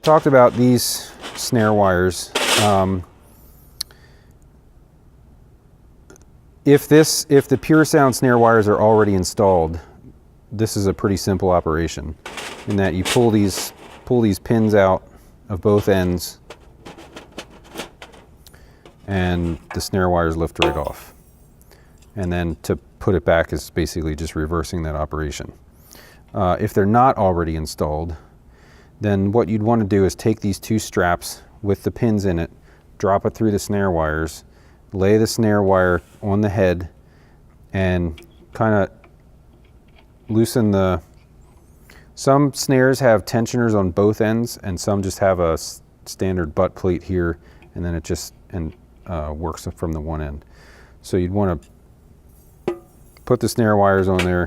talked about these snare wires. If the Pure Sound snare wires are already installed, this is a pretty simple operation in that you pull these pins out of both ends and the snare wires lift right off. And then to put it back is basically just reversing that operation. If they're not already installed, then what you'd want to do is take these two straps with the pins in it, drop it through the snare wires, lay the snare wire on the head, and kind of loosen some snares have tensioners on both ends, and some just have a standard butt plate here, and then it just works from the one end. So you'd want to put the snare wires on there,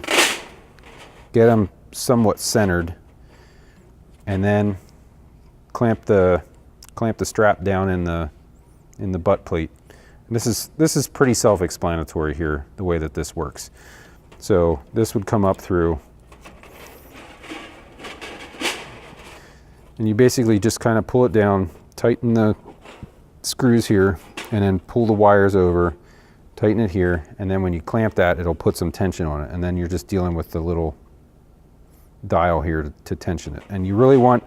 get them somewhat centered, and then clamp the strap down in the butt plate. And this is pretty self-explanatory here, the way that this works. So this would come up through, and you basically just kind of pull it down, tighten the screws here, and then pull the wires over, tighten it here, and then when you clamp that, it'll put some tension on it, and then you're just dealing with the little dial here to tension it. And you really want,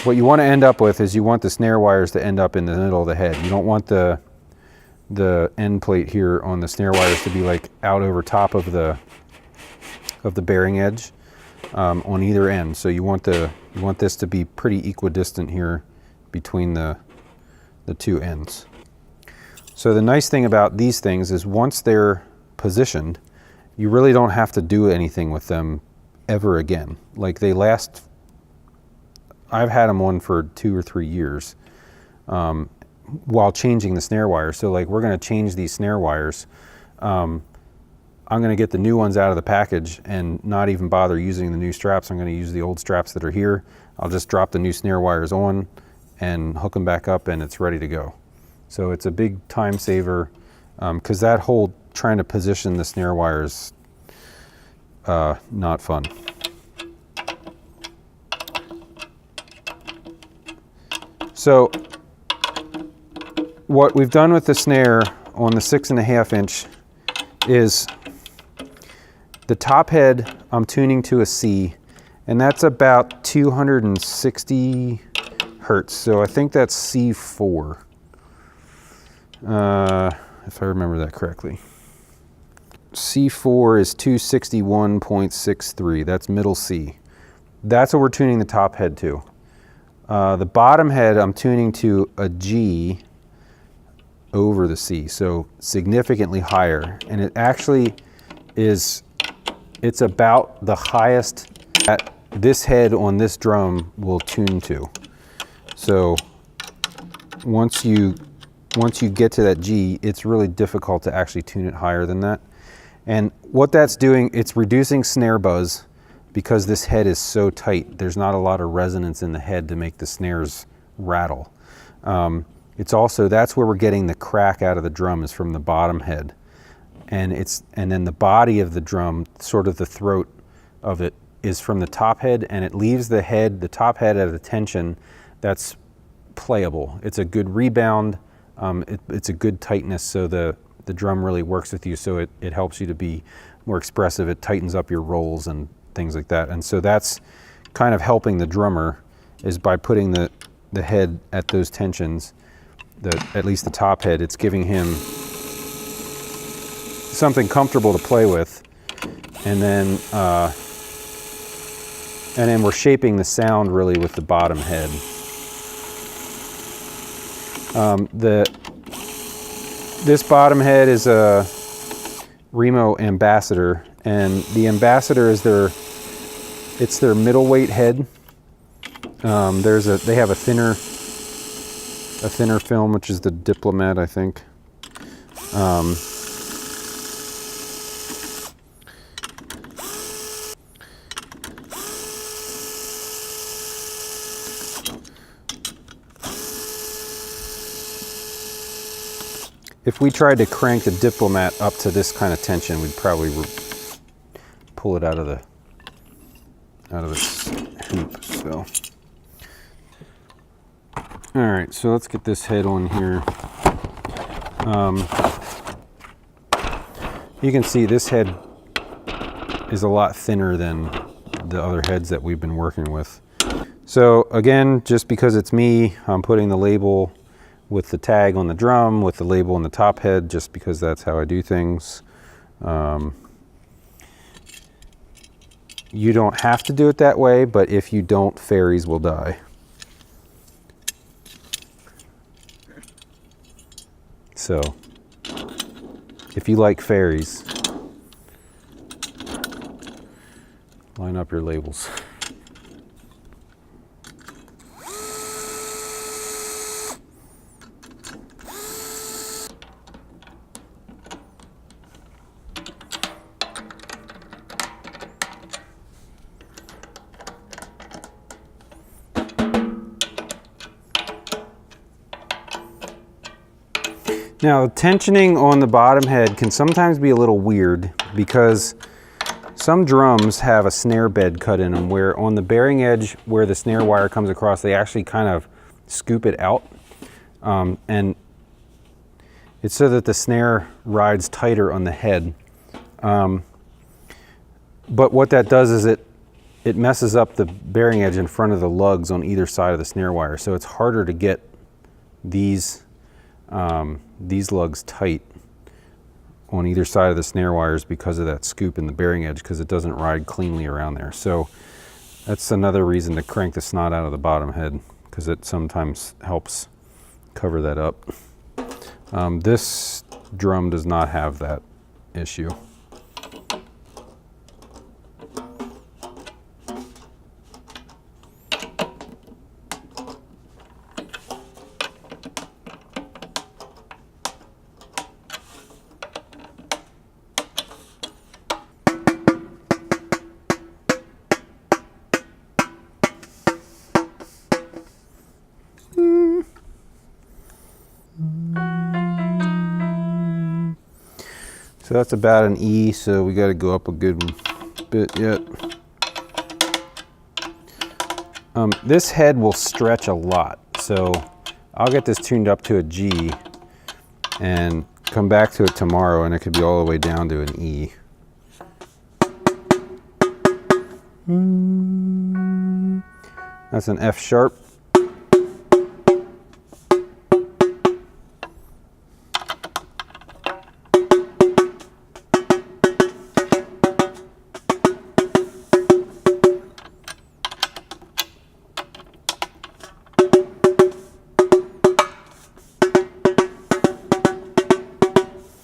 what you want to end up with is you want the snare wires to end up in the middle of the head. You don't want the end plate here on the snare wires to be like out over top of the bearing edge on either end. So you want this to be pretty equidistant here between the two ends. So the nice thing about these things is once they're positioned, you really don't have to do anything with them ever again. Like they last, I've had them on for 2 or 3 years while changing the snare wires. So like we're going to change these snare wires. I'm going to get the new ones out of the package and not even bother using the new straps. I'm going to use the old straps that are here. I'll just drop the new snare wires on and hook them back up, and it's ready to go. So it's a big time saver because that whole trying to position the snare wires, not fun. So what we've done with the snare on the 6.5 inch is the top head I'm tuning to a C, and that's about 260 hertz. So I think that's C4, if I remember that correctly. C4 is 261.63. That's middle C. That's what we're tuning the top head to. The bottom head I'm tuning to a G over the C, so significantly higher. And it actually is, it's about the highest that this head on this drum will tune to. So once you get to that G, it's really difficult to actually tune it higher than that. And what that's doing, it's reducing snare buzz because this head is so tight. There's not a lot of resonance in the head to make the snares rattle. It's also, that's where we're getting the crack out of the drum, is from the bottom head. And then the body of the drum, sort of the throat of it, is from the top head, and it leaves the top head at a tension that's playable. It's a good rebound, it's a good tightness, so the drum really works with you, so it helps you to be more expressive. It tightens up your rolls and things like that. And so that's kind of helping the drummer, is by putting the head at those tensions, at least the top head, it's giving him something comfortable to play with. And then we're shaping the sound really with the bottom head. This bottom head is a Remo Ambassador, and the Ambassador is their middleweight head. They have a thinner film, which is the Diplomat, I think. If we tried to crank the Diplomat up to this kind of tension, we'd probably pull it out of its hoop. So All right, so let's get this head on here. You can see this head is a lot thinner than the other heads that we've been working with. So again, just because it's me, I'm putting the label with the tag on the drum, with the label on the top head, just because that's how I do things. You don't have to do it that way, but if you don't, fairies will die. So, if you like fairies, line up your labels. Now, tensioning on the bottom head can sometimes be a little weird because some drums have a snare bed cut in them where on the bearing edge where the snare wire comes across, they actually kind of scoop it out. And it's so that the snare rides tighter on the head. But what that does is it messes up the bearing edge in front of the lugs on either side of the snare wire. So it's harder to get these lugs tight on either side of the snare wires because of that scoop in the bearing edge, because it doesn't ride cleanly around there. So that's another reason to crank the snot out of the bottom head, because it sometimes helps cover that up. This drum does not have that issue. So that's about an E, so we got to go up a good bit yet. This head will stretch a lot, so I'll get this tuned up to a G and come back to it tomorrow, and it could be all the way down to an E. That's an F sharp.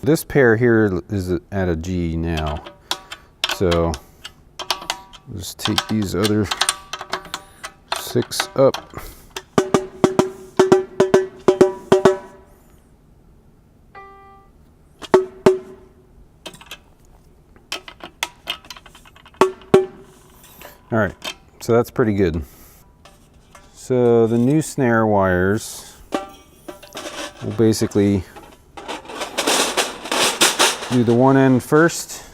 This pair here is at a G now, so just take these other 6 up. All right, so that's pretty good. So the new snare wires will basically do the one end first,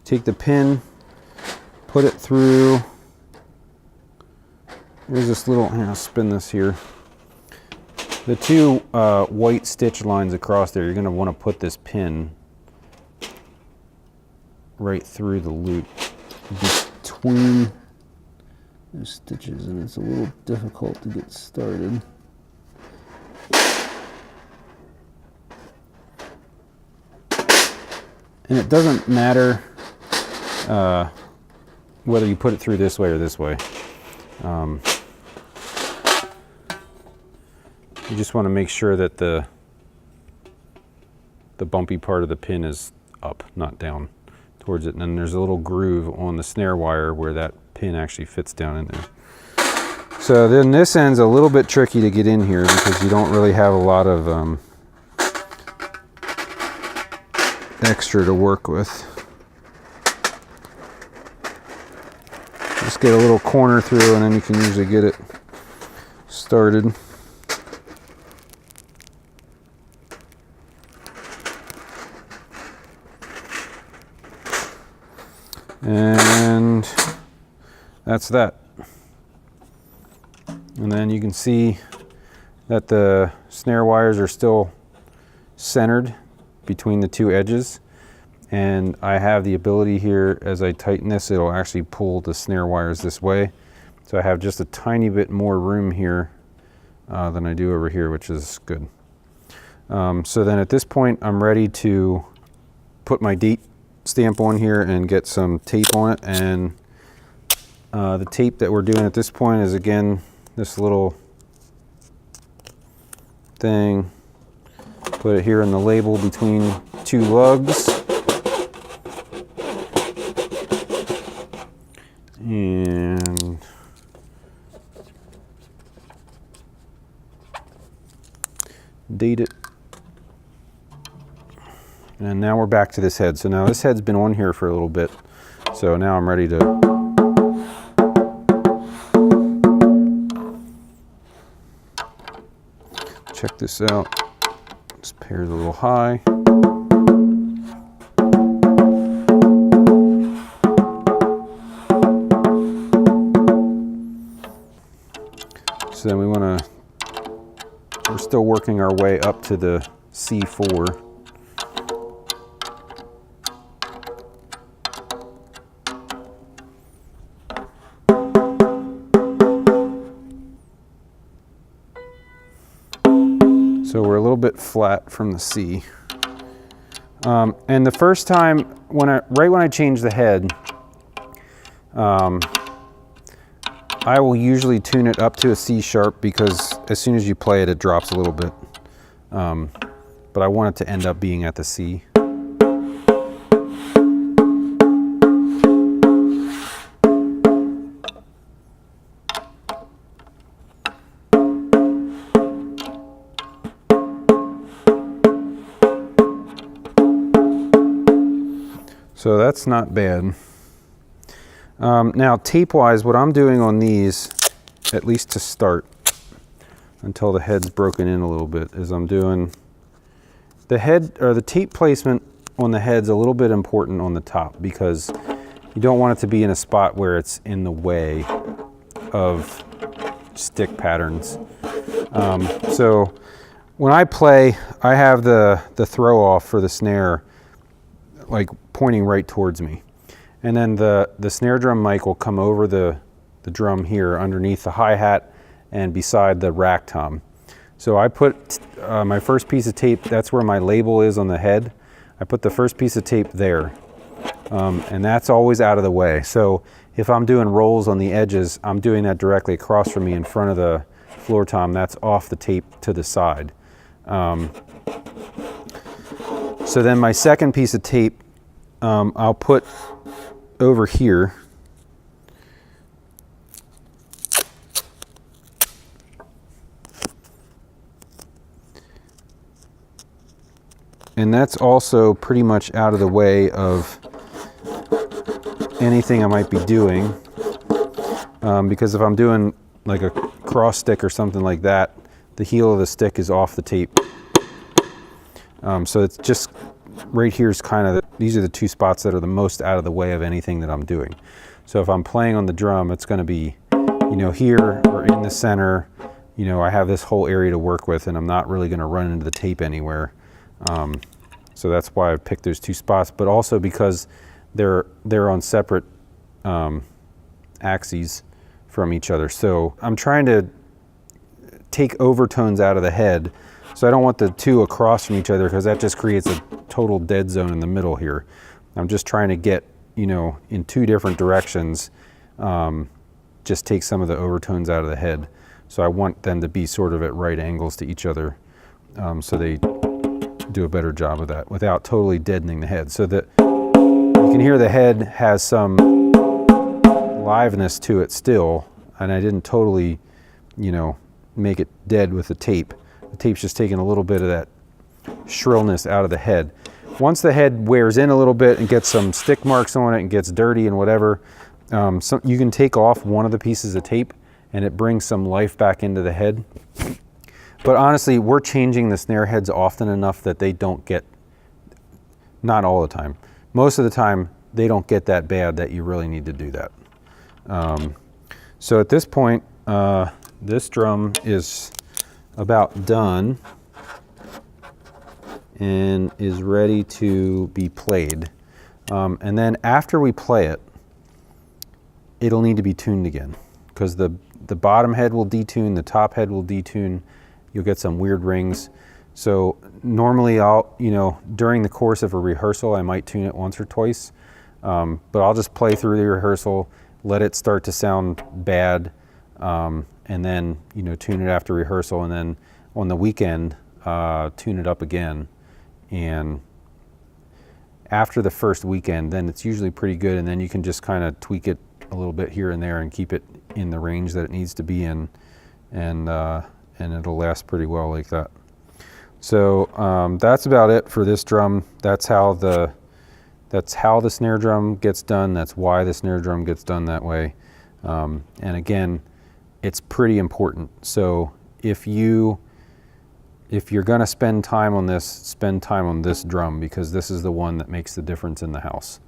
take the pin, put it through, there's this little, here, I'll spin this here. The two white stitch lines across there, you're going to want to put this pin right through the loop between those stitches, and it's a little difficult to get started. And it doesn't matter whether you put it through this way or this way. You just want to make sure that the bumpy part of the pin is up, not down towards it. And then there's a little groove on the snare wire where that pin actually fits down in there. So then this end's a little bit tricky to get in here because you don't really have a lot of extra to work with. Just get a little corner through and then you can usually get it started. And that's that. And then you can see that the snare wires are still centered between the two edges. And I have the ability here, as I tighten this, it'll actually pull the snare wires this way. So I have just a tiny bit more room here than I do over here, which is good. So then at this point, I'm ready to put my date stamp on here and get some tape on it. And the tape that we're doing at this point is, again, this little thing. Put it here in the label between two lugs. And date it. And now we're back to this head. So now this head's been on here for a little bit. So now I'm ready to check this out. This pair's a little high. So then we're still working our way up to the C4. So we're a little bit flat from the C. And the first time, right when I change the head, I will usually tune it up to a C sharp, because as soon as you play it, it drops a little bit. But I want it to end up being at the C. So that's not bad. Now tape-wise, what I'm doing on these, at least to start, until the head's broken in a little bit, is I'm doing the head, or the tape placement on the head's a little bit important on the top, because you don't want it to be in a spot where it's in the way of stick patterns. So when I play, I have the throw off for the snare like pointing right towards me. And then the snare drum mic will come over the drum here underneath the hi-hat and beside the rack tom. So I put my first piece of tape, that's where my label is on the head. I put the first piece of tape there. And that's always out of the way. So if I'm doing rolls on the edges, I'm doing that directly across from me in front of the floor tom. That's off the tape to the side. So then my second piece of tape, I'll put over here. And that's also pretty much out of the way of anything I might be doing. Because if I'm doing like a cross stick or something like that, the heel of the stick is off the tape. So it's just right here is kind of, these are the two spots that are the most out of the way of anything that I'm doing. So if I'm playing on the drum, it's going to be, you know, here or in the center. You know, I have this whole area to work with, and I'm not really going to run into the tape anywhere. So that's why I picked those two spots, but also because they're on separate axes from each other. So I'm trying to take overtones out of the head. So I don't want the two across from each other, because that just creates a total dead zone in the middle here. I'm just trying to get, you know, in two different directions, just take some of the overtones out of the head. So I want them to be sort of at right angles to each other, so they do a better job of that without totally deadening the head. So that you can hear the head has some liveness to it still, and I didn't totally, you know, make it dead with the tape. The tape's just taking a little bit of that shrillness out of the head. Once the head wears in a little bit and gets some stick marks on it and gets dirty and whatever, you can take off one of the pieces of tape and it brings some life back into the head. But honestly, we're changing the snare heads often enough that they don't get, not all the time, most of the time they don't get that bad that you really need to do that. So at this point, this drum is about done and is ready to be played. And then after we play it, it'll need to be tuned again, because the bottom head will detune, the top head will detune. You'll get some weird rings. So normally during the course of a rehearsal, I might tune it once or twice, but I'll just play through the rehearsal, let it start to sound bad, and then, tune it after rehearsal, and then on the weekend, tune it up again. And after the first weekend, then it's usually pretty good, and then you can just kind of tweak it a little bit here and there and keep it in the range that it needs to be in, and it'll last pretty well like that. So that's about it for this drum. That's how the snare drum gets done. That's why the snare drum gets done that way. And again, it's pretty important. So if you're going to spend time on this, spend time on this drum, because this is the one that makes the difference in the house.